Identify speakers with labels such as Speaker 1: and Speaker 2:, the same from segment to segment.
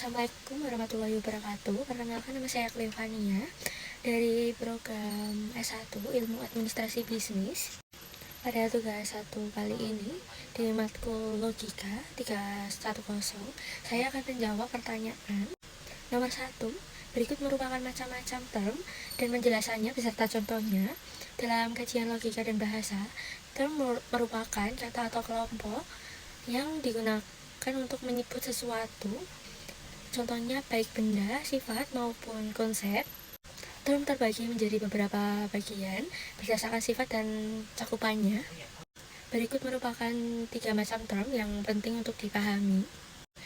Speaker 1: Assalamualaikum warahmatullahi wabarakatuh. Perkenalkan, nama saya Clevania dari program S1 Ilmu Administrasi Bisnis. Pada tugas 1 kali ini di matkul Logika 310, saya akan menjawab pertanyaan nomor 1. Berikut merupakan macam-macam term dan penjelasannya beserta contohnya. Dalam kajian logika dan bahasa, term merupakan kata atau kelompok yang digunakan untuk menyebut sesuatu. Contohnya baik benda, sifat, maupun konsep. Term terbagi menjadi beberapa bagian berdasarkan sifat dan cakupannya. Berikut merupakan 3 macam term yang penting untuk dipahami.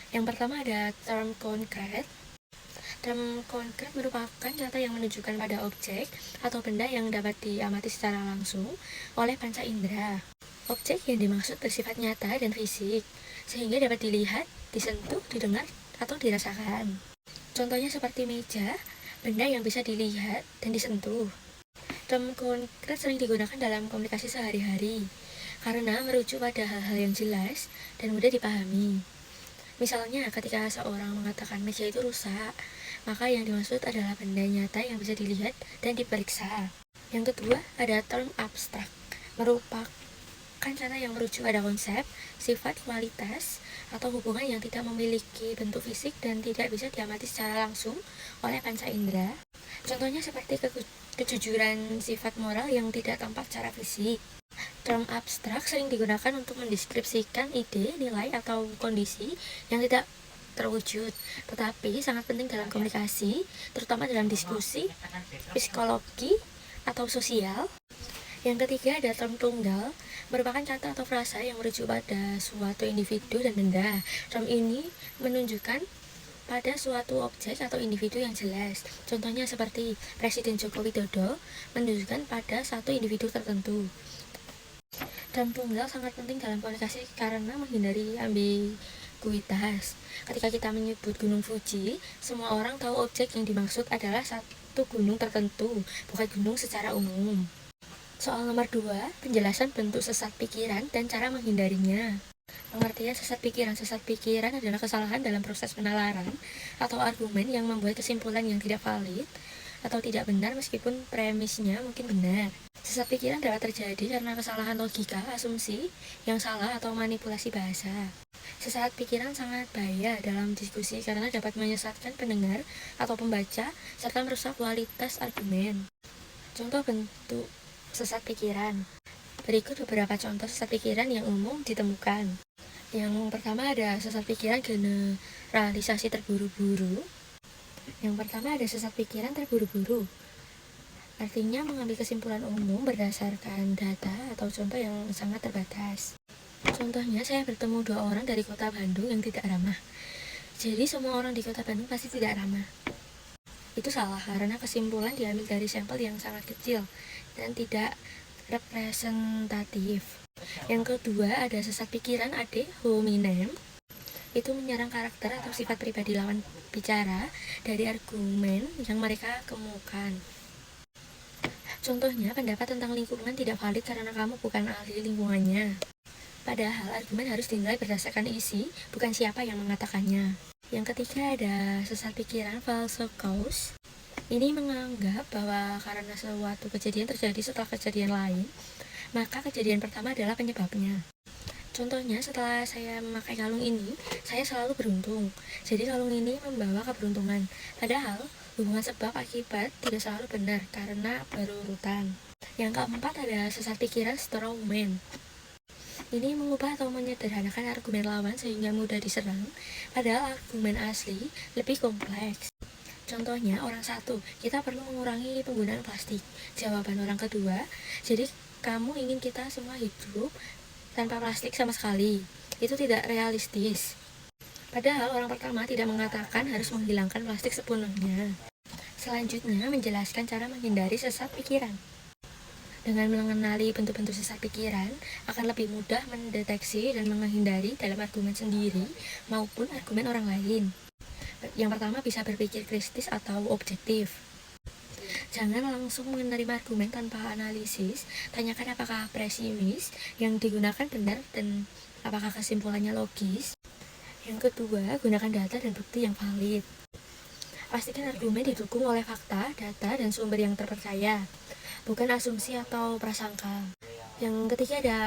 Speaker 1: Yang pertama ada term konkret. Term konkret merupakan kata yang menunjukkan pada objek atau benda yang dapat diamati secara langsung oleh panca indera. Objek yang dimaksud bersifat nyata dan fisik, sehingga dapat dilihat, disentuh, didengar, atau dirasakan. Contohnya seperti meja, benda yang bisa dilihat dan disentuh. Term konkret sering digunakan dalam komunikasi sehari-hari karena merujuk pada hal-hal yang jelas dan mudah dipahami. Misalnya ketika seorang mengatakan meja itu rusak, maka yang dimaksud adalah benda nyata yang bisa dilihat dan diperiksa. Yang kedua ada term abstrak, merupakan kata yang merujuk pada konsep, sifat, kualitas, atau hubungan yang tidak memiliki bentuk fisik dan tidak bisa diamati secara langsung oleh panca indera. Contohnya seperti kejujuran sifat moral yang tidak tampak secara fisik. Term abstrak sering digunakan untuk mendeskripsikan ide, nilai, atau kondisi yang tidak terwujud, tetapi sangat penting dalam komunikasi, terutama dalam diskusi, psikologi, atau sosial. Yang ketiga ada term tunggal, merupakan kata atau frasa yang merujuk pada suatu individu dan benda. Term ini menunjukkan pada suatu objek atau individu yang jelas. Contohnya seperti Presiden Joko Widodo menunjukkan pada satu individu tertentu. Term tunggal sangat penting dalam komunikasi karena menghindari ambiguitas. Ketika kita menyebut Gunung Fuji, semua orang tahu objek yang dimaksud adalah satu gunung tertentu, bukan gunung secara umum. Soal nomor 2, penjelasan bentuk sesat pikiran dan cara menghindarinya. Pengertian sesat pikiran adalah kesalahan dalam proses penalaran atau argumen yang membuat kesimpulan yang tidak valid atau tidak benar meskipun premisnya mungkin benar. Sesat pikiran dapat terjadi karena kesalahan logika, asumsi yang salah, atau manipulasi bahasa. Sesat pikiran sangat bahaya dalam diskusi karena dapat menyesatkan pendengar atau pembaca serta merusak kualitas argumen. Contoh bentuk sesat pikiran. Berikut beberapa contoh sesat pikiran yang umum ditemukan. Yang pertama ada sesat pikiran generalisasi terburu-buru. Yang pertama ada sesat pikiran terburu-buru. Artinya mengambil kesimpulan umum berdasarkan data atau contoh yang sangat terbatas. Contohnya, saya bertemu 2 orang dari kota Bandung yang tidak ramah. Jadi semua orang di kota Bandung pasti tidak ramah. Itu salah karena kesimpulan diambil dari sampel yang sangat kecil dan tidak representatif. Yang kedua ada sesat pikiran ad hominem. Itu menyerang karakter atau sifat pribadi lawan bicara dari argumen yang mereka kemukakan. Contohnya, pendapat tentang lingkungan tidak valid karena kamu bukan ahli lingkungannya. Padahal argumen harus dinilai berdasarkan isi, bukan siapa yang mengatakannya. Yang ketiga ada sesat pikiran false cause. Ini menganggap bahwa karena suatu kejadian terjadi setelah kejadian lain, maka kejadian pertama adalah penyebabnya. Contohnya, setelah saya memakai kalung ini, saya selalu beruntung. Jadi kalung ini membawa keberuntungan. Padahal hubungan sebab akibat tidak selalu benar karena berurutan. Yang keempat ada sesat pikiran strawman. Ini mengubah atau menyederhanakan argumen lawan sehingga mudah diserang, padahal argumen asli lebih kompleks. Contohnya, orang satu, kita perlu mengurangi penggunaan plastik. Jawaban orang kedua, jadi kamu ingin kita semua hidup tanpa plastik sama sekali. Itu tidak realistis. Padahal orang pertama tidak mengatakan harus menghilangkan plastik sepenuhnya. Selanjutnya, menjelaskan cara menghindari sesat pikiran. Dengan mengenali bentuk-bentuk sesat pikiran, akan lebih mudah mendeteksi dan menghindari dalam argumen sendiri maupun argumen orang lain. Yang pertama, bisa berpikir kritis atau objektif. Jangan langsung menerima argumen tanpa analisis, tanyakan apakah premis yang digunakan benar dan apakah kesimpulannya logis. Yang kedua, gunakan data dan bukti yang valid. Pastikan argumen didukung oleh fakta, data, dan sumber yang terpercaya, bukan asumsi atau prasangka. Yang ketiga ada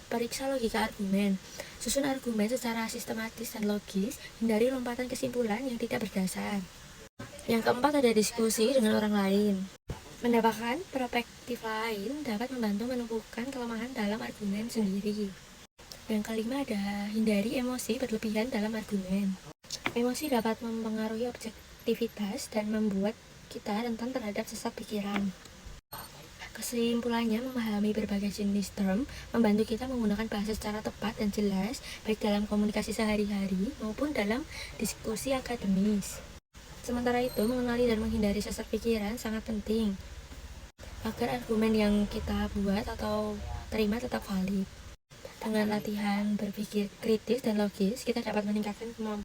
Speaker 1: periksa logika argumen. Susun argumen secara sistematis dan logis, hindari lompatan kesimpulan yang tidak berdasar. Yang keempat ada diskusi dengan orang lain. Mendapatkan perspektif lain dapat membantu menumbuhkan kelemahan dalam argumen sendiri. Yang kelima ada hindari emosi berlebihan dalam argumen. Emosi dapat mempengaruhi objektivitas dan membuat kita rentan terhadap sesat pikiran. Kesimpulannya, memahami berbagai jenis term membantu kita menggunakan bahasa secara tepat dan jelas, baik dalam komunikasi sehari-hari maupun dalam diskusi akademis. Sementara itu, mengenali dan menghindari sesat pikiran sangat penting agar argumen yang kita buat atau terima tetap valid. Dengan latihan berpikir kritis dan logis, kita dapat meningkatkan kemampuan